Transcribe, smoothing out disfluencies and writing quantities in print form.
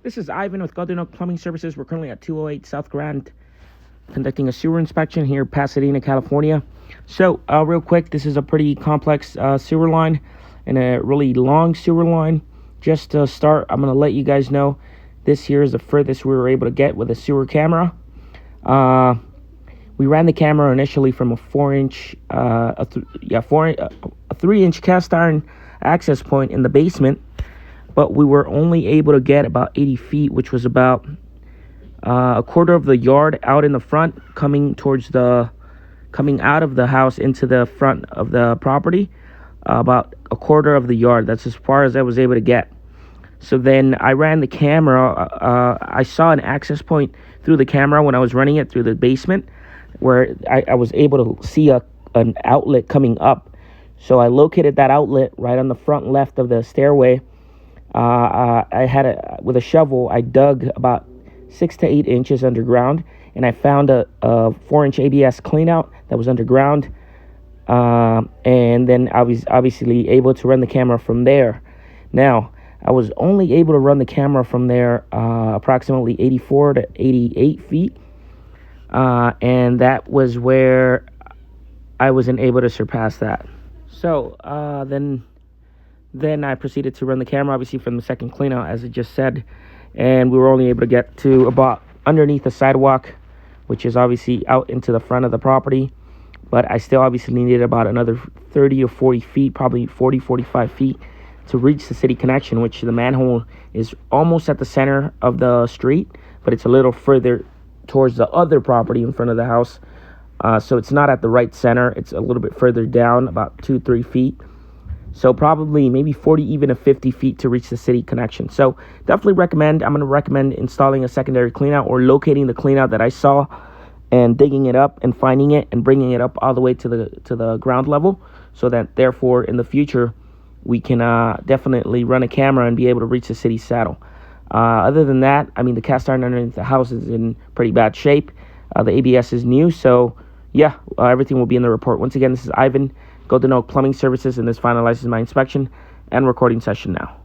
This is Ivan with Golden Oak Plumbing Services. We're currently at 208 South Grand conducting a sewer inspection here in Pasadena, California. So, real quick, this is a pretty complex sewer line and a really long sewer line. Just to start, I'm going to let you guys know this here is the furthest we were able to get with a sewer camera. We ran the camera initially from a 3-inch cast iron access point in the basement, but we were only able to get about 80 feet, which was about a quarter of the yard out in the front, coming out of the house into the front of the property. About a quarter of the yard. That's as far as I was able to get. So then I ran the camera. I saw an access point through the camera when I was running it through the basement, where I was able to see an outlet coming up. So I located that outlet right on the front left of the stairway. With a shovel, I dug about 6 to 8 inches underground, and I found a 4-inch ABS cleanout that was underground. And then I was obviously able to run the camera from there. Now, I was only able to run the camera from there approximately 84 to 88 feet. And that was where I wasn't able to surpass that. So then I proceeded to run the camera, obviously, from the second cleanout, as I just said. And we were only able to get to about underneath the sidewalk, which is obviously out into the front of the property. But I still obviously needed about another 30 to 40 feet, probably 40, 45 feet, to reach the city connection, which the manhole is almost at the center of the street, but it's a little further towards the other property in front of the house. So it's not at the right center. It's a little bit further down, about 2-3 feet. So probably maybe 40, even to 50 feet to reach the city connection. So definitely I'm going to recommend installing a secondary cleanout or locating the cleanout that I saw and digging it up and finding it and bringing it up all the way to the ground level, so that therefore in the future we can definitely run a camera and be able to reach the city saddle. Other than that, I mean, the cast iron underneath the house is in pretty bad shape. The ABS is new, so yeah, everything will be in the report. Once again, this is Ivan, Golden Oak Plumbing Services, and this finalizes my inspection and recording session now.